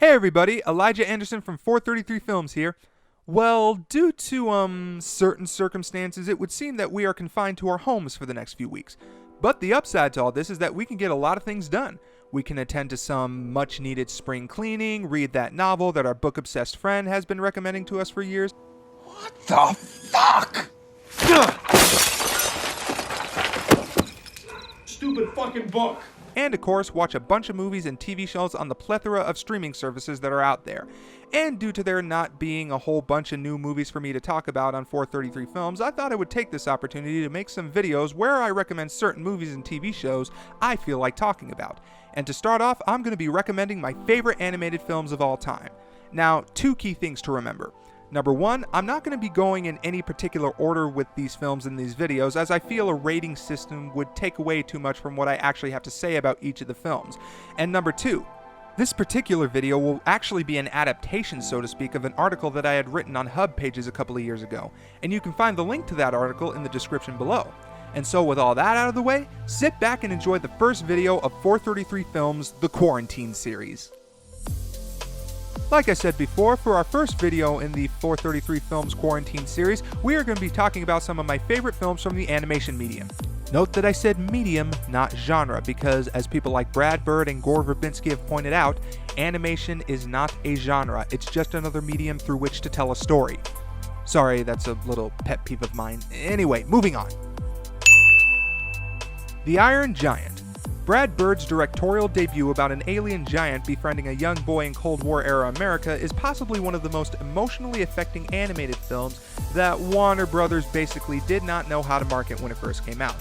Hey everybody, Elijah Anderson from 433 Films here. Well, due to certain circumstances, it would seem that we are confined to our homes for the next few weeks. But the upside to all this is that we can get a lot of things done. We can attend to some much needed spring cleaning, read that novel that our book obsessed friend has been recommending to us for years. What the fuck? Stupid fucking book. And of course, watch a bunch of movies and TV shows on the plethora of streaming services that are out there. And due to there not being a whole bunch of new movies for me to talk about on 433 Films, I thought I would take this opportunity to make some videos where I recommend certain movies and TV shows I feel like talking about. And to start off, I'm going to be recommending my favorite animated films of all time. Now, two key things to remember. Number one, I'm not going to be going in any particular order with these films in these videos, as I feel a rating system would take away too much from what I actually have to say about each of the films. And number two, this particular video will actually be an adaptation, so to speak, of an article that I had written on Hub Pages a couple of years ago, and you can find the link to that article in the description below. And so with all that out of the way, sit back and enjoy the first video of 433 Films, The Quarantine Series. Like I said before, for our first video in the 433 Films Quarantine series, we are going to be talking about some of my favorite films from the animation medium. Note that I said medium, not genre, because as people like Brad Bird and Gore Verbinski have pointed out, animation is not a genre, it's just another medium through which to tell a story. Sorry, that's a little pet peeve of mine. Anyway, moving on. The Iron Giant. Brad Bird's directorial debut about an alien giant befriending a young boy in Cold War-era America is possibly one of the most emotionally affecting animated films that Warner Brothers basically did not know how to market when it first came out.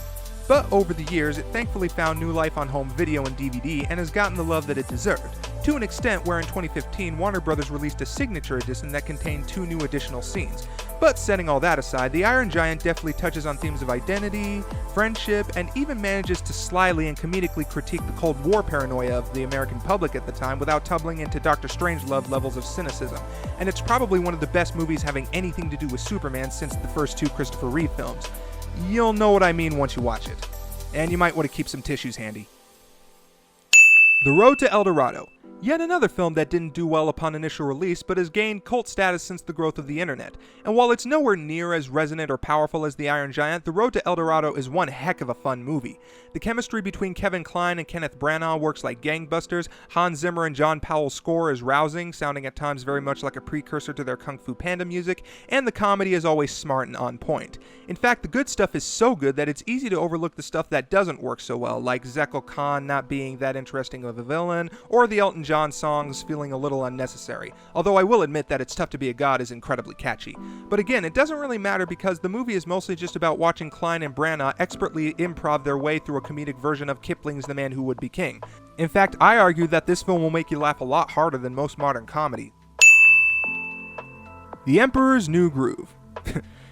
But over the years, it thankfully found new life on home video and DVD and has gotten the love that it deserved, to an extent where in 2015 Warner Brothers released a signature edition that contained 2 new additional scenes. But setting all that aside, The Iron Giant definitely touches on themes of identity, friendship, and even manages to slyly and comedically critique the Cold War paranoia of the American public at the time without tumbling into Dr. Strangelove levels of cynicism. And it's probably one of the best movies having anything to do with Superman since the first 2 Christopher Reeve films. You'll know what I mean once you watch it. And you might want to keep some tissues handy. The Road to El Dorado. Yet another film that didn't do well upon initial release, but has gained cult status since the growth of the internet. And while it's nowhere near as resonant or powerful as The Iron Giant, The Road to El Dorado is one heck of a fun movie. The chemistry between Kevin Kline and Kenneth Branagh works like gangbusters, Hans Zimmer and John Powell's score is rousing, sounding at times very much like a precursor to their Kung Fu Panda music, and the comedy is always smart and on point. In fact, the good stuff is so good that it's easy to overlook the stuff that doesn't work so well, like Zekel Khan not being that interesting of a villain, or the Elton John songs feeling a little unnecessary, although I will admit that It's Tough to Be a God is incredibly catchy. But again, it doesn't really matter because the movie is mostly just about watching Kline and Branagh expertly improv their way through a comedic version of Kipling's The Man Who Would Be King. In fact, I argue that this film will make you laugh a lot harder than most modern comedy. The Emperor's New Groove.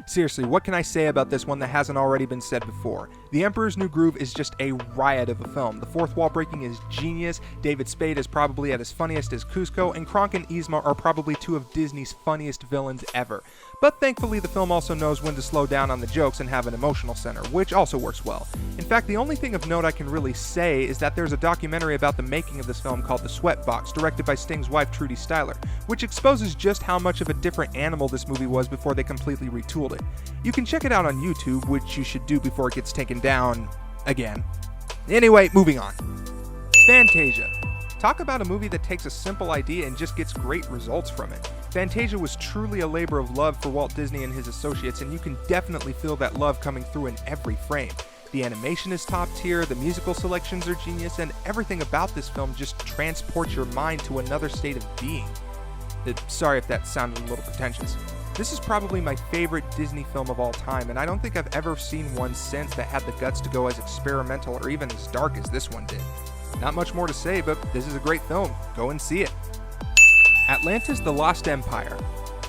Seriously, what can I say about this one that hasn't already been said before? The Emperor's New Groove is just a riot of a film. The fourth wall breaking is genius, David Spade is probably at his funniest as Kuzco, and Kronk and Yzma are probably 2 of Disney's funniest villains ever. But thankfully the film also knows when to slow down on the jokes and have an emotional center, which also works well. In fact, the only thing of note I can really say is that there's a documentary about the making of this film called The Sweatbox, directed by Sting's wife Trudy Styler, which exposes just how much of a different animal this movie was before they completely retooled it. You can check it out on YouTube, which you should do before it gets taken down again. Anyway, moving on. Fantasia. Talk about a movie that takes a simple idea and just gets great results from it. Fantasia was truly a labor of love for Walt Disney and his associates, and you can definitely feel that love coming through in every frame. The animation is top tier, the musical selections are genius, and everything about this film just transports your mind to another state of being. Sorry if that sounded a little pretentious. This is probably my favorite Disney film of all time, and I don't think I've ever seen one since that had the guts to go as experimental or even as dark as this one did. Not much more to say, but this is a great film. Go and see it. Atlantis: The Lost Empire.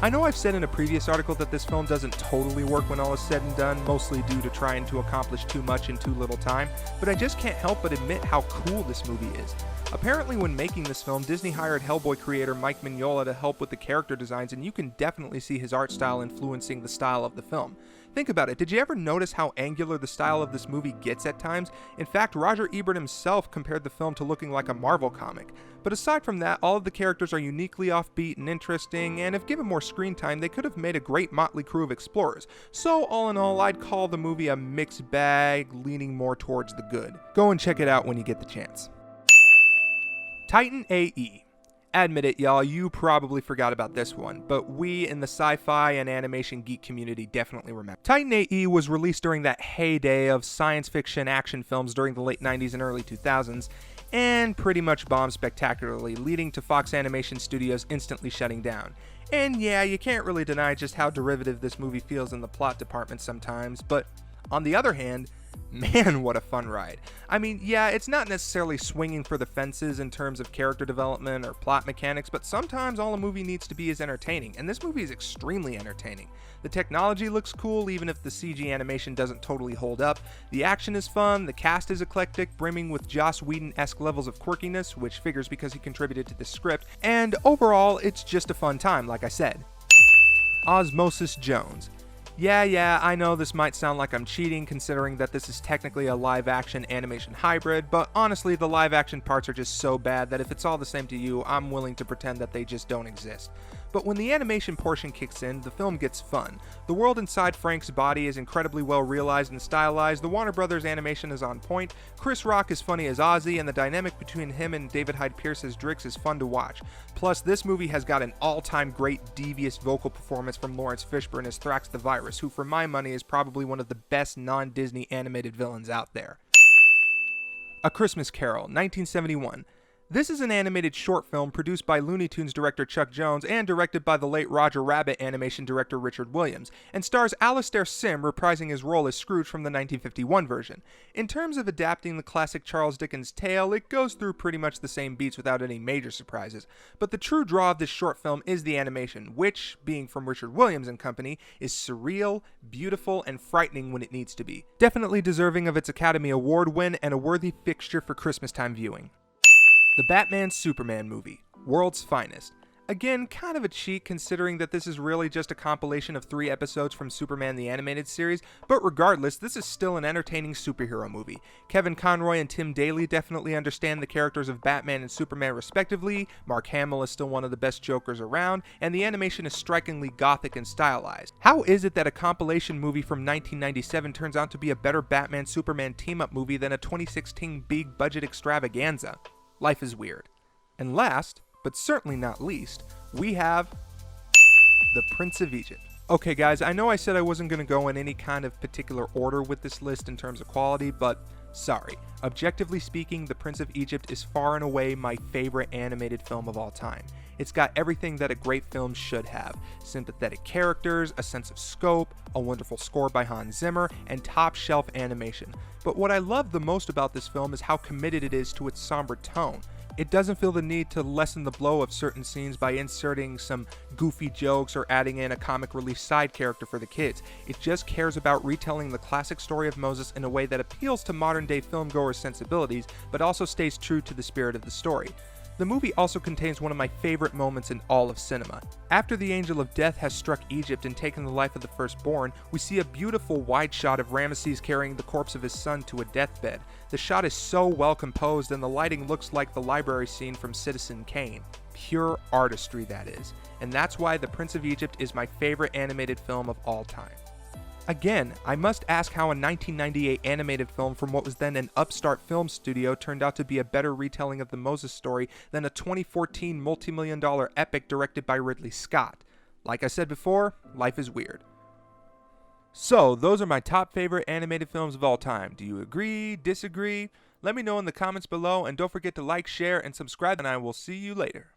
I know I've said in a previous article that this film doesn't totally work when all is said and done, mostly due to trying to accomplish too much in too little time, but I just can't help but admit how cool this movie is. Apparently when making this film, Disney hired Hellboy creator Mike Mignola to help with the character designs, and you can definitely see his art style influencing the style of the film. Think about it, did you ever notice how angular the style of this movie gets at times? In fact, Roger Ebert himself compared the film to looking like a Marvel comic. But aside from that, all of the characters are uniquely offbeat and interesting, and if given more screen time, they could have made a great motley crew of explorers. So all in all, I'd call the movie a mixed bag, leaning more towards the good. Go and check it out when you get the chance. Titan AE. Admit it, y'all, you probably forgot about this one, but we in the sci-fi and animation geek community definitely remember. Titan AE was released during that heyday of science fiction action films during the late 90s and early 2000s, and pretty much bombed spectacularly, leading to Fox Animation Studios instantly shutting down. And yeah, you can't really deny just how derivative this movie feels in the plot department sometimes, but on the other hand, man, what a fun ride. I mean, yeah, it's not necessarily swinging for the fences in terms of character development or plot mechanics, but sometimes all a movie needs to be is entertaining, and this movie is extremely entertaining. The technology looks cool, even if the CG animation doesn't totally hold up. The action is fun, the cast is eclectic, brimming with Joss Whedon-esque levels of quirkiness, which figures because he contributed to the script, and overall, it's just a fun time, like I said. Osmosis Jones. Yeah, I know this might sound like I'm cheating considering that this is technically a live-action animation hybrid, but honestly, the live-action parts are just so bad that if it's all the same to you, I'm willing to pretend that they just don't exist. But when the animation portion kicks in, the film gets fun. The world inside Frank's body is incredibly well realized and stylized, the Warner Brothers animation is on point, Chris Rock is funny as Ozzy, and the dynamic between him and David Hyde Pierce as Drix is fun to watch. Plus, this movie has got an all-time great devious vocal performance from Lawrence Fishburne as Thrax the Virus, who for my money is probably one of the best non-Disney animated villains out there. A Christmas Carol, 1971. This is an animated short film produced by Looney Tunes director Chuck Jones and directed by the late Roger Rabbit animation director Richard Williams, and stars Alastair Sim reprising his role as Scrooge from the 1951 version. In terms of adapting the classic Charles Dickens tale, it goes through pretty much the same beats without any major surprises, but the true draw of this short film is the animation, which, being from Richard Williams and company, is surreal, beautiful, and frightening when it needs to be. Definitely deserving of its Academy Award win and a worthy fixture for Christmastime viewing. The Batman-Superman movie, World's Finest. Again, kind of a cheat considering that this is really just a compilation of 3 episodes from Superman the Animated Series, but regardless, this is still an entertaining superhero movie. Kevin Conroy and Tim Daly definitely understand the characters of Batman and Superman respectively, Mark Hamill is still one of the best Jokers around, and the animation is strikingly gothic and stylized. How is it that a compilation movie from 1997 turns out to be a better Batman-Superman team-up movie than a 2016 big-budget extravaganza? Life is weird. And last, but certainly not least, we have The Prince of Egypt. Okay guys, I know I said I wasn't going to go in any kind of particular order with this list in terms of quality, but sorry. Objectively speaking, The Prince of Egypt is far and away my favorite animated film of all time. It's got everything that a great film should have. Sympathetic characters, a sense of scope, a wonderful score by Hans Zimmer, and top-shelf animation. But what I love the most about this film is how committed it is to its somber tone. It doesn't feel the need to lessen the blow of certain scenes by inserting some goofy jokes or adding in a comic relief side character for the kids. It just cares about retelling the classic story of Moses in a way that appeals to modern-day filmgoers' sensibilities, but also stays true to the spirit of the story. The movie also contains one of my favorite moments in all of cinema. After the Angel of Death has struck Egypt and taken the life of the firstborn, we see a beautiful wide shot of Ramesses carrying the corpse of his son to a deathbed. The shot is so well composed and the lighting looks like the library scene from Citizen Kane. Pure artistry, that is. And that's why The Prince of Egypt is my favorite animated film of all time. Again, I must ask how a 1998 animated film from what was then an upstart film studio turned out to be a better retelling of the Moses story than a 2014 multi-million-dollar epic directed by Ridley Scott. Like I said before, life is weird. So, those are my top favorite animated films of all time. Do you agree, disagree? Let me know in the comments below, and don't forget to like, share, and subscribe, and I will see you later.